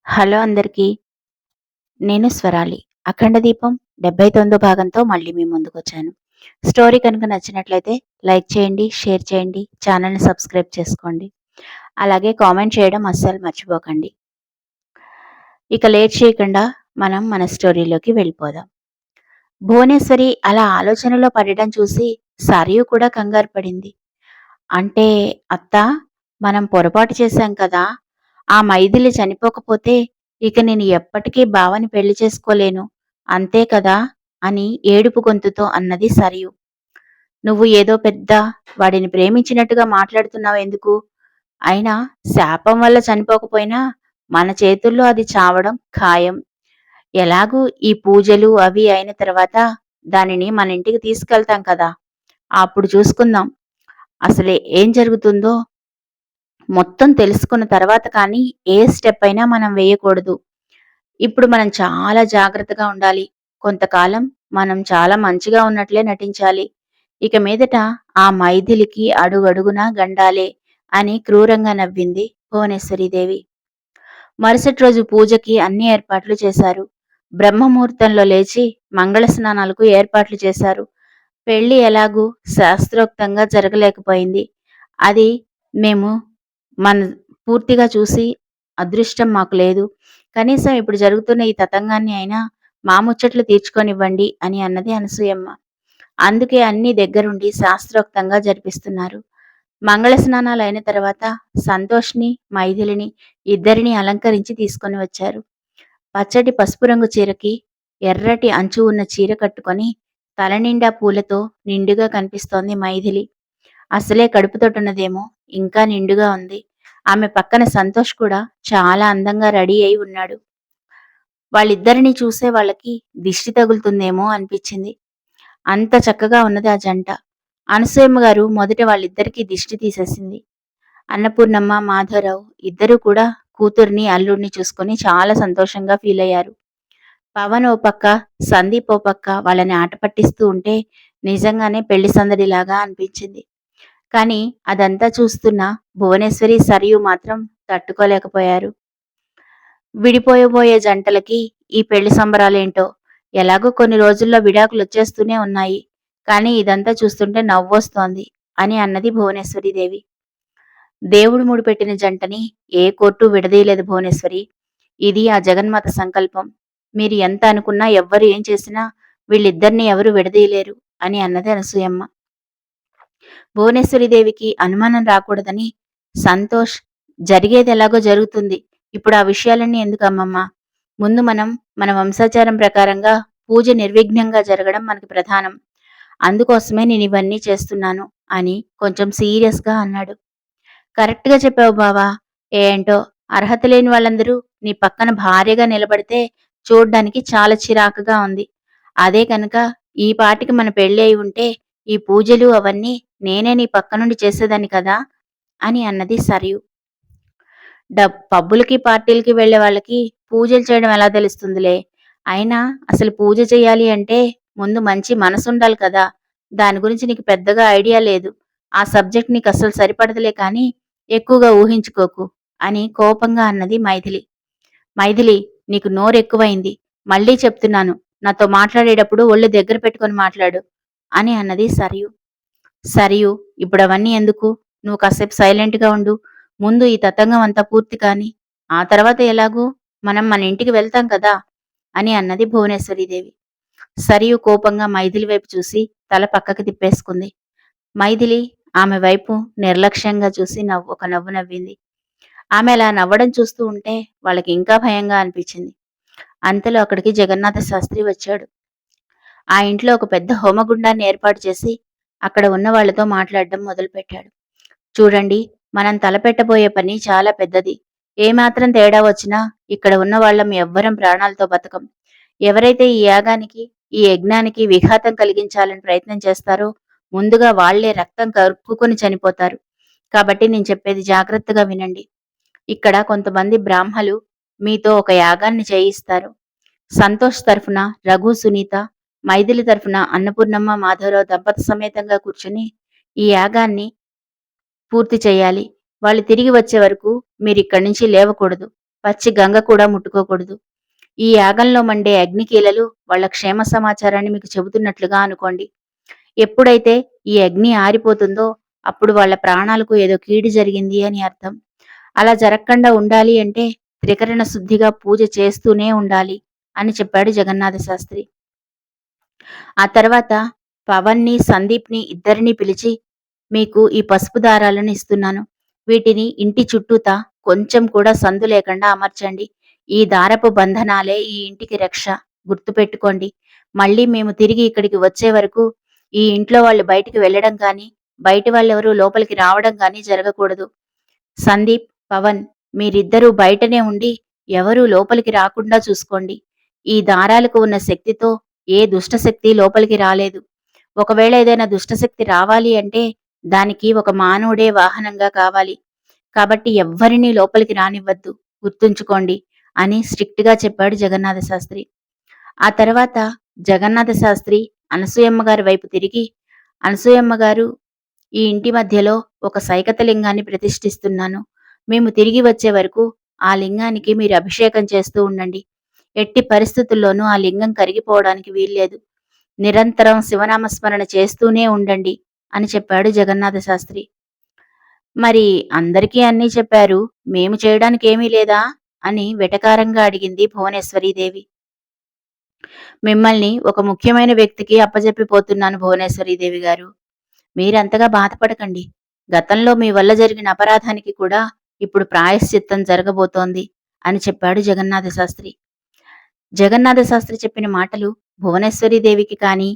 Hello అందరికీ. నేను స్వరాలి. 'అఖండ దీపం' 79 భాగంతో మళ్ళీ మీ ముందుకొచ్చాను. స్టోరీ కనుక నచ్చినట్లయితే లైక్ చేయండి, షేర్ చేయండి, ఛానల్‌ని సబ్స్క్రైబ్ చేసుకోండి. అలాగే కామెంట్ చేయడం అస్సలు మర్చిపోకండి. ఇక లేట్ చేయకుండా మనం మన స్టోరీలోకి వెళ్ళిపోదాం. భువనేశ్వరి అలా ఆలోచనలో పడడం చూసి సరియు కూడా కంగారు పడింది. అంటే అత్తా, మనం పొరపాటు చేశాం కదా! ఆ మైథిలి చనిపోకపోతే ఇక నేను ఎప్పటికీ బావని పెళ్లి చేసుకోలేను. అంతే కదా! అని ఏడుపు గొంతుతో అన్నది సరియు. నువ్వు ఏదో పెద్ద వాడిని ప్రేమించినట్టుగా మాట్లాడుతున్నావెందుకు? అయినా శాపం వల్ల చనిపోకపోయినా మన చేతుల్లో అది చావడం ఖాయం. ఎలాగూ ఈ పూజలు అవి అయిన తర్వాత దానిని మన ఇంటికి తీసుకెళ్తాం కదా! అప్పుడు చూసుకుందాం. అసలే ఏం జరుగుతుందో మొత్తం తెలుసుకున్న తర్వాత కానీ ఏ స్టెప్ అయినా మనం వేయకూడదు. ఇప్పుడు మనం చాలా జాగ్రత్తగా ఉండాలి. కొంతకాలం మనం చాలా మంచిగా ఉన్నట్లే నటించాలి. ఇక మీదట ఆ మైథిలికి అడుగడుగునా గండాలే అని క్రూరంగా నవ్వింది భువనేశ్వరీదేవి. మరుసటి రోజు పూజకి అన్ని ఏర్పాట్లు చేశారు. బ్రహ్మముహూర్తంలో లేచి మంగళ స్నానాలకు ఏర్పాట్లు చేశారు. పెళ్లి ఎలాగూ శాస్త్రోక్తంగా జరగలేకపోయింది. అది మేము మన పూర్తిగా చూసి అదృష్టం మాకు లేదు. కనీసం ఇప్పుడు జరుగుతున్న ఈ తతంగాన్ని అయినా మా ముచ్చట్లు తీర్చుకొనివ్వండి అని అన్నది అనసూయమ్మ. అందుకే అన్నీ దగ్గరుండి శాస్త్రోక్తంగా జరిపిస్తున్నారు. మంగళ స్నానాలైన తర్వాత సంతోష్‌ని, మైథిలిని ఇద్దరిని అలంకరించి తీసుకొని వచ్చారు. పచ్చటి పసుపు రంగు చీరకి ఎర్రటి అంచు ఉన్న చీర కట్టుకొని తలనిండా పూలతో నిండుగా కనిపిస్తోంది మైథిలి. అసలే కడుపుతోటున్నదేమో ఇంకా నిండుగా ఉంది. ఆమె పక్కన సంతోష్ కూడా చాలా అందంగా రెడీ అయి ఉన్నాడు. వాళ్ళిద్దరినీ చూసే వాళ్ళకి దిష్టి తగులుతుందేమో అనిపించింది. అంత చక్కగా ఉన్నది ఆ జంట. అనసూయమ్మ గారు మొదట వాళ్ళిద్దరికీ దిష్టి తీసేసింది. అన్నపూర్ణమ్మ, మాధవరావు ఇద్దరూ కూడా కూతుర్ని, అల్లుడిని చూసుకొని చాలా సంతోషంగా ఫీలయ్యారు. పవన్ ఓ పక్క, సందీప్ ఓ పక్క వాళ్ళని ఆట పట్టిస్తూ ఉంటే నిజంగానే పెళ్లి సందడిలాగా అనిపించింది. కానీ అదంతా చూస్తున్న భువనేశ్వరి, సరియు మాత్రం తట్టుకోలేకపోయారు. విడిపోయబోయే జంటలకి ఈ పెళ్లి సంబరాలేంటో. ఎలాగో కొన్ని రోజుల్లో విడాకులొచ్చేస్తూనే ఉన్నాయి. కానీ ఇదంతా చూస్తుంటే నవ్వొస్తోంది అని అన్నది భువనేశ్వరీదేవి. దేవుడు ముడిపెట్టిన జంటని ఏ కోర్టు విడదీయలేదు భువనేశ్వరి. ఇది ఆ జగన్మాత సంకల్పం. మీరు ఎంత అనుకున్నా ఎవ్వరు ఏం చేసినా వీళ్ళిద్దరిని ఎవరు విడదీయలేరు అని అన్నది అనసూయమ్మ. భువనేశ్వరీదేవికి అనుమానం రాకూడదని సంతోష్, జరిగేదెలాగో జరుగుతుంది. ఇప్పుడు ఆ విషయాలన్నీ ఎందుకమ్మమ్మా? ముందు మన వంశాచారం ప్రకారంగా పూజ నిర్విఘ్నంగా జరగడం మనకి ప్రధానం. అందుకోసమే నేనివన్నీ చేస్తున్నాను అని కొంచెం సీరియస్‌గా అన్నాడు. కరెక్ట్‌గా చెప్పావు బావా. ఏంటో అర్హత లేని వాళ్ళందరూ నీ పక్కన భార్యగా నిలబడితే చూడ్డానికి చాలా చిరాకుగా ఉంది. అదే కనుక ఈ పాటికి మన పెళ్లి అయి ఉంటే ఈ పూజలు అవన్నీ నేనే నీ పక్క నుండి చేసేదాన్ని కదా అని అన్నది సరియు. పబ్బులకి, పార్టీలకి వెళ్ళే వాళ్ళకి పూజలు చేయడం ఎలా తెలుస్తుందిలే. అయినా అసలు పూజ చెయ్యాలి అంటే ముందు మంచి మనసుండాలి కదా! దాని గురించి నీకు పెద్దగా ఐడియా లేదు. ఆ సబ్జెక్ట్ నీకస్సలు సరిపడదులే కానీ ఎక్కువగా ఊహించుకోకు అని కోపంగా అన్నది మైథిలి. మైథిలి, నీకు నోరెక్కువైంది. మళ్ళీ చెప్తున్నాను. నాతో మాట్లాడేటప్పుడు ఒళ్ళు దగ్గర పెట్టుకొని మాట్లాడు అని అన్నది సరియు. సరియు, ఇప్పుడవన్నీ ఎందుకు? నువ్వు కాసేపు సైలెంట్‌గా ఉండు. ముందు ఈ తతంగం అంతా పూర్తి కాని. ఆ తర్వాత ఎలాగూ మనం మన ఇంటికి వెళ్తాం కదా! అని అన్నది భువనేశ్వరీదేవి. సరియు కోపంగా మైథిలి వైపు చూసి తల పక్కకి తిప్పేసుకుంది. మైథిలి ఆమె వైపు నిర్లక్ష్యంగా చూసి ఒక నవ్వు నవ్వింది. ఆమె అలా నవ్వడం చూస్తూ ఉంటే వాళ్ళకి ఇంకా భయంగా అనిపించింది. అంతలో అక్కడికి జగన్నాథ శాస్త్రి వచ్చాడు. ఆ ఇంట్లో ఒక పెద్ద హోమగుండాన్ని ఏర్పాటు చేసి అక్కడ ఉన్న వాళ్లతో మాట్లాడడం మొదలుపెట్టాడు. చూడండి, మనం తలపెట్టబోయే పని చాలా పెద్దది. ఏమాత్రం తేడా వచ్చినా ఇక్కడ ఉన్న వాళ్ళం ఎవ్వరం ప్రాణాలతో బతకం. ఎవరైతే ఈ యాగానికి, ఈ యజ్ఞానికి విఘాతం కలిగించాలని ప్రయత్నం చేస్తారో ముందుగా వాళ్లే రక్తం కక్కుకొని చనిపోతారు. కాబట్టి నేను చెప్పేది జాగ్రత్తగా వినండి. ఇక్కడ కొంతమంది బ్రాహ్మలు మీతో ఒక యాగాన్ని చేయిస్తారు. సంతోష్ తరఫున రఘు, సునీత, మైథిలి తరఫున అన్నపూర్ణమ్మ, మాధవరావు దంపతి సమేతంగా కూర్చుని ఈ యాగాన్ని పూర్తి చేయాలి. వాళ్ళు తిరిగి వచ్చే వరకు మీరిక్కడి నుంచి లేవకూడదు. పచ్చి గంగ కూడా ముట్టుకోకూడదు. ఈ యాగంలో మండే అగ్నికీలలు వాళ్ళ క్షేమ సమాచారాన్ని మీకు చెబుతున్నట్లుగా అనుకోండి. ఎప్పుడైతే ఈ అగ్ని ఆరిపోతుందో అప్పుడు వాళ్ళ ప్రాణాలకు ఏదో కీడు జరిగింది అని అర్థం. అలా జరక్కండా ఉండాలి అంటే త్రికరణ శుద్ధిగా పూజ చేస్తూనే ఉండాలి అని చెప్పాడు జగన్నాథ శాస్త్రి. ఆ తర్వాత పవన్ని, సందీప్‌ని ఇద్దరిని పిలిచి, మీకు ఈ పసుపు దారాలను ఇస్తున్నాను. వీటిని ఇంటి చుట్టూతా కొంచెం కూడా సందు లేకుండా అమర్చండి. ఈ దారపు బంధనాలే ఈ ఇంటికి రక్ష. గుర్తుపెట్టుకోండి. మళ్ళీ మేము తిరిగి ఇక్కడికి వచ్చే వరకు ఈ ఇంట్లో వాళ్ళు బయటికి వెళ్ళడం గానీ, బయటి వాళ్ళెవరూ లోపలికి రావడం గానీ జరగకూడదు. సందీప్, పవన్ మీరిద్దరూ బయటనే ఉండి ఎవరూ లోపలికి రాకుండా చూసుకోండి. ఈ దారాలకు ఉన్న శక్తితో ఏ దుష్టశక్తి లోపలికి రాలేదు. ఒకవేళ ఏదైనా దుష్టశక్తి రావాలి అంటే దానికి ఒక మానవుడే వాహనంగా కావాలి. కాబట్టి ఎవ్వరినీ లోపలికి రానివ్వద్దు. గుర్తుంచుకోండి అని స్ట్రిక్ట్‌గా చెప్పాడు జగన్నాథ శాస్త్రి. ఆ తర్వాత జగన్నాథ శాస్త్రి అనసూయమ్మ గారి వైపు తిరిగి, అనసూయమ్మ గారు ఈ ఇంటి మధ్యలో ఒక సైకత లింగాన్ని ప్రతిష్ఠిస్తున్నాను. మేము తిరిగి వచ్చే వరకు ఆ లింగానికి మీరు అభిషేకం చేస్తూ ఉండండి. ఎట్టి పరిస్థితుల్లోనూ ఆ లింగం కరిగిపోవడానికి వీల్లేదు. నిరంతరం శివనామస్మరణ చేస్తూనే ఉండండి అని చెప్పాడు జగన్నాథ శాస్త్రి. మరి అందరికీ అన్నీ చెప్పారు. మేము చేయడానికేమీ లేదా? అని వెటకారంగా అడిగింది భువనేశ్వరీదేవి. మిమ్మల్ని ఒక ముఖ్యమైన వ్యక్తికి అప్పజెప్పిపోతున్నాను భువనేశ్వరీదేవి గారు. మీరంతగా బాధపడకండి. గతంలో మీ వల్ల జరిగిన అపరాధానికి కూడా ఇప్పుడు ప్రాయశ్చిత్తం జరగబోతోంది అని చెప్పాడు జగన్నాథ శాస్త్రి. జగన్నాథ శాస్త్రి చెప్పిన మాటలు భువనేశ్వరీదేవికి కానీ,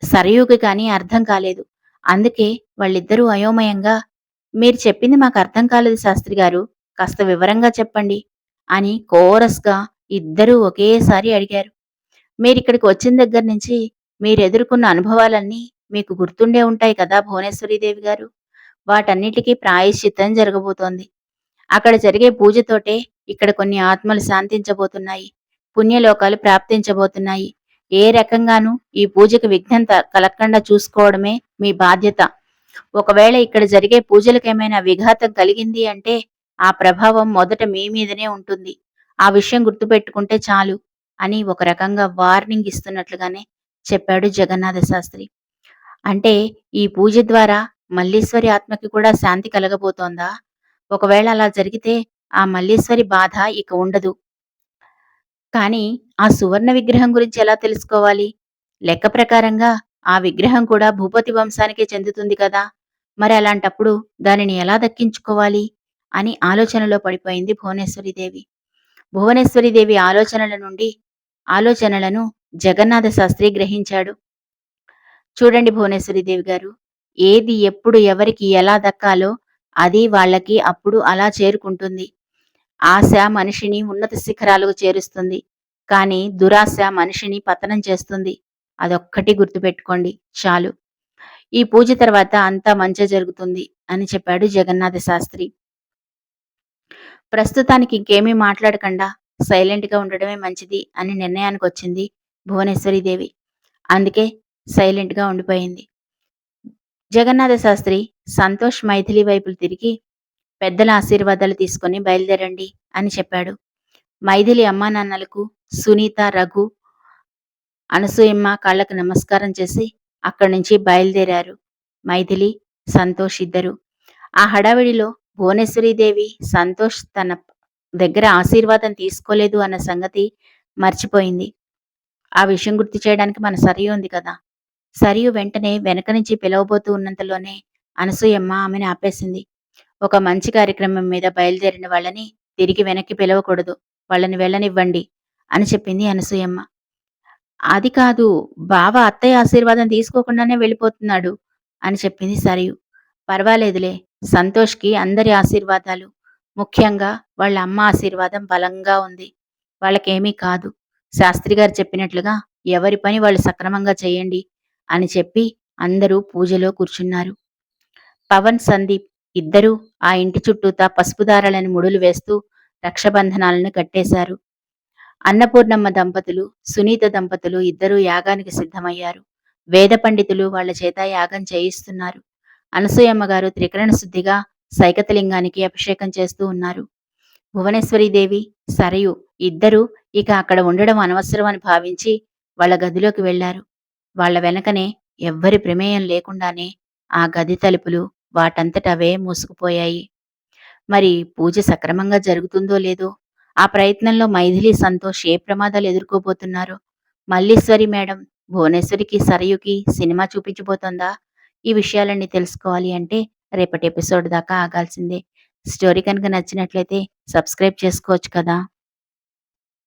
సరయుకి కానీ అర్థం కాలేదు. అందుకే వాళ్ళిద్దరూ అయోమయంగా, మీరు చెప్పింది మాకు అర్థం కాలేదు శాస్త్రి గారు. కాస్త వివరంగా చెప్పండి అని కోరస్‌గా ఇద్దరూ ఒకేసారి అడిగారు. మీరిక్కడికి వచ్చిన దగ్గర నుంచి మీరెదుర్కొన్న అనుభవాలన్నీ మీకు గుర్తుండే ఉంటాయి కదా భువనేశ్వరీదేవి గారు. వాటన్నిటికీ ప్రాయశ్చిత్తం జరగబోతోంది. అక్కడ జరిగే పూజతోటే ఇక్కడ కొన్ని ఆత్మలు శాంతించబోతున్నాయి. పుణ్యలోకాలు ప్రాప్తించబోతున్నాయి. ఏ రకంగానూ ఈ పూజకి విఘ్నం కలగకుండా చూసుకోవడమే మీ బాధ్యత. ఒకవేళ ఇక్కడ జరిగే పూజలకేమైనా విఘాతం కలిగింది అంటే ఆ ప్రభావం మొదట మీ మీదనే ఉంటుంది. ఆ విషయం గుర్తుపెట్టుకుంటే చాలు అని ఒక రకంగా వార్నింగ్ ఇస్తున్నట్లుగానే చెప్పాడు జగన్నాథ శాస్త్రి. అంటే ఈ పూజ ద్వారా మల్లీశ్వరి ఆత్మకి కూడా శాంతి కలగబోతోందా? ఒకవేళ అలా జరిగితే ఆ మల్లీశ్వరి బాధ ఇక ఉండదు. కానీ ఆ సువర్ణ విగ్రహం గురించి ఎలా తెలుసుకోవాలి? లెక్క ప్రకారంగా ఆ విగ్రహం కూడా భూపతి వంశానికే చెందుతుంది కదా! మరి అలాంటప్పుడు దానిని ఎలా దక్కించుకోవాలి? అని ఆలోచనలో పడిపోయింది భువనేశ్వరీదేవి. భువనేశ్వరీదేవి ఆలోచనలను జగన్నాథ శాస్త్రి గ్రహించాడు. చూడండి భువనేశ్వరీదేవి గారు, ఏది ఎప్పుడు ఎవరికి ఎలా దక్కాలో అది వాళ్ళకి అప్పుడు అలా చేరుకుంటుంది. ఆశ మనిషిని ఉన్నత శిఖరాలకు చేరుస్తుంది. కానీ దురాశ మనిషిని పతనం చేస్తుంది. అదొక్కటి గుర్తుపెట్టుకోండి చాలు. ఈ పూజ తర్వాత అంతా మంచే జరుగుతుంది అని చెప్పాడు జగన్నాథ శాస్త్రి. ప్రస్తుతానికి ఇంకేమీ మాట్లాడకుండా సైలెంట్‌గా ఉండడమే మంచిది అని నిర్ణయానికొచ్చింది భువనేశ్వరీదేవి. అందుకే సైలెంట్‌గా ఉండిపోయింది. జగన్నాథ శాస్త్రి సంతోష్, మైథిలి వైపులు తిరిగి పెద్దల ఆశీర్వాదాలు తీసుకొని బయలుదేరండి అని చెప్పాడు. మైథిలి అమ్మానాన్నలకు సునీత, రఘు, అనసూయమ్మ కాళ్ళకు నమస్కారం చేసి అక్కడి నుంచి బయలుదేరారు. మైథిలి, సంతోష్ ఇద్దరు. ఆ హడావిడిలో భువనేశ్వరీదేవి సంతోష్ తన దగ్గర ఆశీర్వాదం తీసుకోలేదు అన్న సంగతి మర్చిపోయింది. ఆ విషయం గుర్తు చేయడానికి మన సరియు ఉంది కదా! సరియు వెంటనే వెనక నుంచి పిలవబోతూ ఉన్నంతలోనే అనసూయమ్మ ఆమెని ఆపేసింది. ఒక మంచి కార్యక్రమం మీద బయలుదేరిన వాళ్ళని తిరిగి వెనక్కి పిలవకూడదు. వాళ్ళని వెళ్ళనివ్వండి అని చెప్పింది అనసూయమ్మ. అది కాదు, బావ అత్తయ్య ఆశీర్వాదం తీసుకోకుండానే వెళ్ళిపోతున్నాడు అని చెప్పింది సరియు. పర్వాలేదులే, సంతోష్‌కి అందరి ఆశీర్వాదాలు, ముఖ్యంగా వాళ్ళ అమ్మ ఆశీర్వాదం బలంగా ఉంది. వాళ్ళకేమీ కాదు. శాస్త్రి గారు చెప్పినట్లుగా ఎవరి పని వాళ్ళు సక్రమంగా చేయండి అని చెప్పి అందరూ పూజలో కూర్చున్నారు. పవన్, సందీప్ ఇద్దరూ ఆ ఇంటి చుట్టూతా పసుపు దారాలను ముడులు వేస్తూ రక్షబంధనాలను కట్టేశారు. అన్నపూర్ణమ్మ దంపతులు, సునీత దంపతులు ఇద్దరూ యాగానికి సిద్ధమయ్యారు. వేద పండితులు వాళ్ళ చేత యాగం చేయిస్తున్నారు. అనసూయమ్మ గారు త్రికరణ శుద్ధిగా సైకతలింగానికి అభిషేకం చేస్తూ ఉన్నారు. భువనేశ్వరీదేవి, సరయు ఇద్దరూ ఇక అక్కడ ఉండడం అనవసరం అని భావించి వాళ్ళ గదిలోకి వెళ్లారు. వాళ్ళ వెనకనే ఎవ్వరి ప్రమేయం లేకుండానే ఆ గది తలుపులు వాటంతట అవే మూసుకుపోయాయి. మరి పూజ సక్రమంగా జరుగుతుందో లేదో, ఆ ప్రయత్నంలో మైథిలి, సంతోష్ ఏ ప్రమాదాలు ఎదుర్కోబోతున్నారో, మల్లీశ్వరి మేడం భువనేశ్వరికి, సరయుకి సినిమా చూపించబోతోందా? ఈ విషయాలన్నీ తెలుసుకోవాలి అంటే రేపటి ఎపిసోడ్ దాకా ఆగాల్సిందే. స్టోరీ కనుక నచ్చినట్లయితే సబ్స్క్రైబ్ చేసుకోవచ్చు కదా!